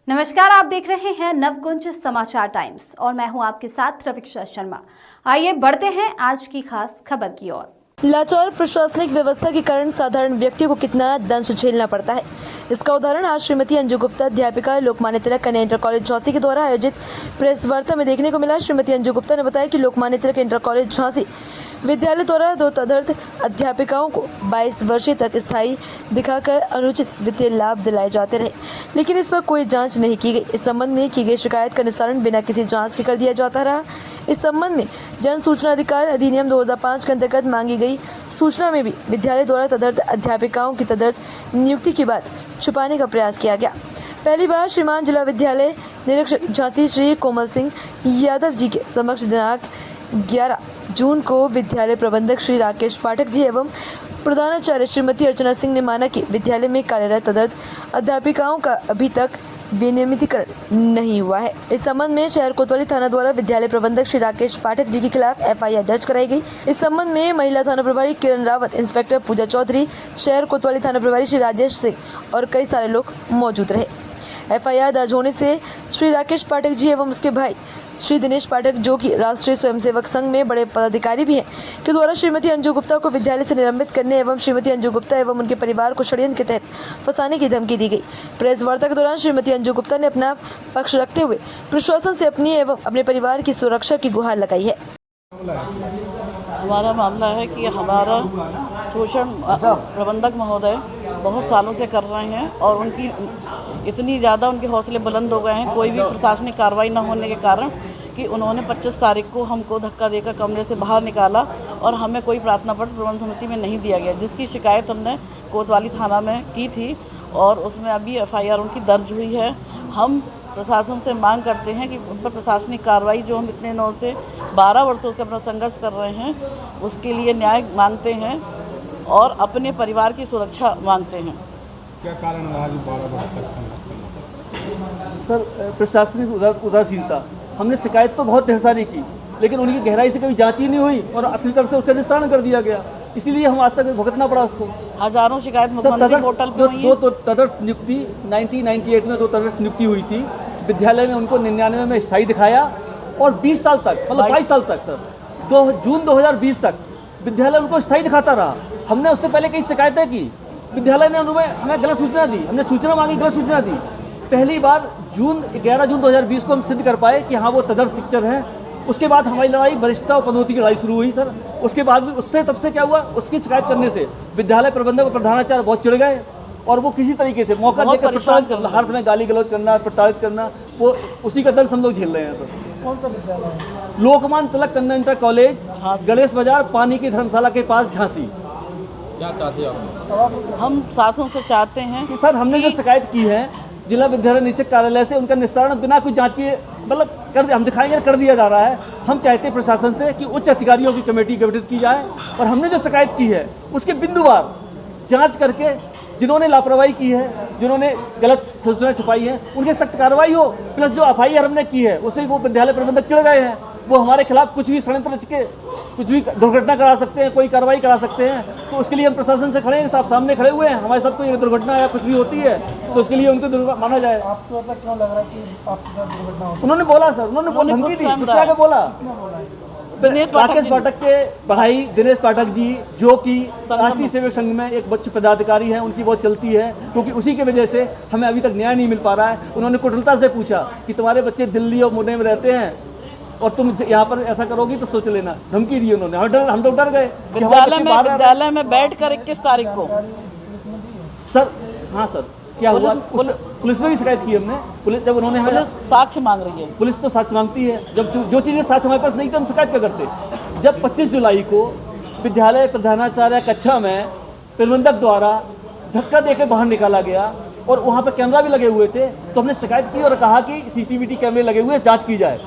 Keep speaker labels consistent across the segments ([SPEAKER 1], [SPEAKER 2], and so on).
[SPEAKER 1] नमस्कार, आप देख रहे हैं नवकुंज समाचार टाइम्स और मैं हूं आपके साथ रविक्षा शर्मा। आइए बढ़ते हैं आज की खास खबर की ओर।
[SPEAKER 2] लाचार प्रशासनिक व्यवस्था के कारण साधारण व्यक्ति को कितना दंश झेलना पड़ता है, इसका उदाहरण आज श्रीमती अंजू गुप्ता, अध्यापिका, लोकमान्य तिलक कन्या इंटर कॉलेज झांसी के द्वारा आयोजित प्रेस वार्ता में देखने को मिला। श्रीमती अंजू गुप्ता ने बताया कि लोकमान्य तिलक इंटर कॉलेज झांसी विद्यालय द्वारा 2 तदर्थ अध्यापिकाओं को 22 वर्षीय तक स्थायी दिखाकर अनुचित वित्तीय लाभ दिलाए जाते रहे, लेकिन इस पर कोई जांच नहीं की गई। इस संबंध में की गई शिकायत का निस्तारण बिना किसी जांच के कर दिया जाता रहा। इस संबंध में जन सूचना अधिकार अधिनियम 2005 के अंतर्गत मांगी गई सूचना में भी विद्यालय द्वारा तदर्थ अध्यापिकाओं की तदर्थ नियुक्ति की बात छुपाने का प्रयास किया गया। पहली बार श्रीमान जिला विद्यालय निरीक्षक झांसी श्री कोमल सिंह यादव जी के समक्ष दिनांक 11 जून को विद्यालय प्रबंधक श्री राकेश पाठक जी एवं प्रधानाचार्य श्रीमती अर्चना सिंह ने माना कि विद्यालय में कार्यरत तदर्थ अध्यापिकाओं का अभी तक विनियमितीकरण नहीं हुआ है। इस संबंध में शहर कोतवाली थाना द्वारा विद्यालय प्रबंधक श्री राकेश पाठक जी के खिलाफ FIR दर्ज कराई गई। इस संबंध में महिला थाना प्रभारी किरण रावत, इंस्पेक्टर पूजा चौधरी, शहर कोतवाली थाना प्रभारी श्री राजेश सिंह और कई सारे लोग मौजूद रहे। FIR दर्ज होने से श्री राकेश पाठक जी एवं उसके भाई श्री दिनेश पाठक, जो कि राष्ट्रीय स्वयंसेवक संघ में बड़े पदाधिकारी भी हैं, के द्वारा श्रीमती अंजू गुप्ता को विद्यालय से निलंबित करने एवं श्रीमती अंजू गुप्ता एवं उनके परिवार को षड्यंत्र के तहत फंसाने की धमकी दी गई। प्रेस वार्ता के दौरान श्रीमती अंजू गुप्ता ने अपना पक्ष रखते हुए प्रशासन से अपनी एवं अपने परिवार की सुरक्षा की गुहार लगाई है।
[SPEAKER 3] हमारा मामला है कि हमारा शोषण प्रबंधक महोदय बहुत सालों से कर रहे हैं और उनकी इतनी ज़्यादा उनके हौसले बुलंद हो गए हैं कोई भी प्रशासनिक कार्रवाई न होने के कारण कि उन्होंने 25 तारीख को हमको धक्का देकर कमरे से बाहर निकाला और हमें कोई प्रार्थना पत्र प्रबंध समिति में नहीं दिया गया, जिसकी शिकायत हमने कोतवाली थाना में की थी और उसमें अभी FIR उनकी दर्ज हुई है। हम प्रशासन से मांग करते हैं कि उन पर प्रशासनिक कार्रवाई, जो हम इतने दिनों से 12 वर्षों से अपना संघर्ष कर रहे हैं, उसके लिए न्याय मांगते हैं और अपने परिवार की सुरक्षा मांगते हैं।
[SPEAKER 4] क्या कारण रहा कि 12 वर्ष तक संघर्ष करना?
[SPEAKER 5] सर, प्रशासनिक उदासीनता। हमने शिकायत तो बहुत ढेर सारी की, लेकिन उनकी गहराई से कभी जांच ही नहीं हुई और अपनी तरफ से उसका निस्तारण कर दिया गया। इसीलिए हम आज तक भुगतना पड़ा उसको।
[SPEAKER 3] हजारों शिकायत मुख्यमंत्री पोर्टल पे हुई है।
[SPEAKER 5] दो तदर्थ नियुक्ति 1998 में 2 तदर्थ नियुक्ति हुई थी। विद्यालय ने उनको 99 में स्थायी दिखाया और 20 साल तक, मतलब 22 साल तक सर, जून 2020 तक विद्यालय उनको स्थायी दिखाता रहा। हमने उससे पहले कई शिकायतें की, विद्यालय ने हमें गलत सूचना दी, हमने सूचना मांगी, गलत सूचना दी। पहली बार 11 जून 2020 को हम सिद्ध कर पाए कि हाँ वो तदर्थ टीचर है। उसके बाद हमारी लड़ाई वरिष्ठता और पदोन्नति की लड़ाई शुरू हुई सर। उसके बाद भी उससे तब से क्या हुआ, उसकी शिकायत करने से विद्यालय प्रबंधक और प्रधानाचार्य बहुत चिढ़ गए और वो किसी तरीके से मौका देकर प्रताड़ित करना, हर समय गाली गलौज करना, प्रताड़ित करना, वो उसी का दर्द हम लोग झेल रहे हैं सर।
[SPEAKER 4] कौन सा विद्यालय है?
[SPEAKER 5] लोकमान्य तिलक कन्या इंटर कॉलेज, गणेश बाजार, पानी की धर्मशाला के पास, झांसी।
[SPEAKER 4] क्या चाहते हो आप?
[SPEAKER 3] हम शासन से चाहते हैं
[SPEAKER 5] कि सर हमने जो शिकायत की है जिला विद्यालय निरीक्षक कार्यालय से, उनका निस्तारण बिना कोई जांच किए, मतलब हम दिखाएंगे कर दिया जा रहा है। हम चाहते हैं प्रशासन से कि उच्च अधिकारियों की कमेटी गठित की जाए और हमने जो शिकायत की है उसके बिंदुवार जांच करके जिन्होंने लापरवाही की है, जिन्होंने गलत सूचना छुपाई है, उनके सख्त कार्रवाई हो। प्लस जो FIR हमने की है उससे वो विद्यालय प्रबंधक चिढ़ गए हैं, वो हमारे खिलाफ कुछ भी षड्यंत्र रच के कुछ भी दुर्घटना करा सकते हैं, कोई कार्रवाई करा सकते हैं। तो उसके लिए हम प्रशासन से खड़े हैं, साफ सामने खड़े हुए हैं। हमारे साथ कोई दुर्घटना या कुछ भी होती है तो उसके लिए उनको माना जाए।
[SPEAKER 4] आपको ऐसा क्यों लग रहा है कि आपके साथ दुर्घटना हो?
[SPEAKER 5] उन्होंने बोला सर, उन्होंने धमकी दी, दूसरा के बोला। राकेश पाठक के भाई दिनेश पाठक जी, जो कि राष्ट्रीय सेवक संघ में एक बच्चे पदाधिकारी हैं, उनकी बहुत चलती है, क्योंकि उसी की वजह से हमें अभी तक न्याय नहीं मिल पा रहा है। उन्होंने कुटिलता से पूछा कि तुम्हारे बच्चे दिल्ली और मुंबई में रहते हैं और तुम यहाँ पर ऐसा करोगी तो सोच लेना, धमकी दी उन्होंने। हम तो डर गए।
[SPEAKER 3] विद्यालय में बैठकर 21 तारीख को
[SPEAKER 5] सर, हाँ सर, क्या हुआ, पुलिस में भी शिकायत की हमने। पुलिस जब उन्होंने हमें
[SPEAKER 3] साक्ष्य मांग रही है,
[SPEAKER 5] पुलिस तो साक्ष्य मांगती है। जब जो चीज़ें साक्ष्य हमारे पास नहीं थी हम शिकायत क्या करते। जब 25 जुलाई को विद्यालय प्रधानाचार्य कक्षा में प्रबंधक द्वारा धक्का देकर बाहर निकाला गया और वहाँ पर कैमरा भी लगे हुए थे, तो हमने शिकायत की और कहा कि CCTV कैमरे लगे हुए, जाँच की जाए।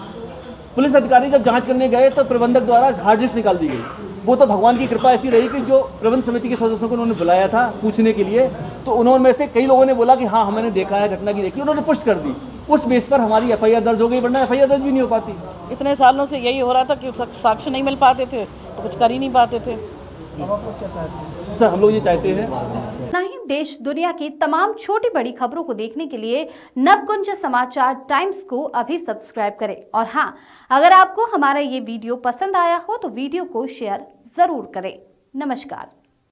[SPEAKER 5] पुलिस अधिकारी जब जांच करने गए तो प्रबंधक द्वारा हार्ड डिस्क निकाल दी गई। वो तो भगवान की कृपा ऐसी रही कि जो प्रबंध समिति के सदस्यों को उन्होंने बुलाया था पूछने के लिए, तो उन्होंने में से कई लोगों ने बोला कि हाँ हमने देखा है, घटना की देखी, उन्होंने पुष्ट कर दी। उस बेस पर हमारी FIR दर्ज हो गई, वरना FIR दर्ज भी नहीं हो पाती।
[SPEAKER 3] इतने सालों से यही हो रहा था कि साक्ष्य नहीं मिल पाते थे तो कुछ कर ही नहीं पाते थे।
[SPEAKER 4] अब आप लोग क्या चाहते हैं?
[SPEAKER 5] सर हम लोग ये चाहते हैं
[SPEAKER 1] नहीं देश दुनिया की तमाम छोटी बड़ी खबरों को देखने के लिए नवकुंज समाचार टाइम्स को अभी सब्सक्राइब करें। और हाँ, अगर आपको हमारा ये वीडियो पसंद आया हो तो वीडियो को शेयर जरूर करें। नमस्कार।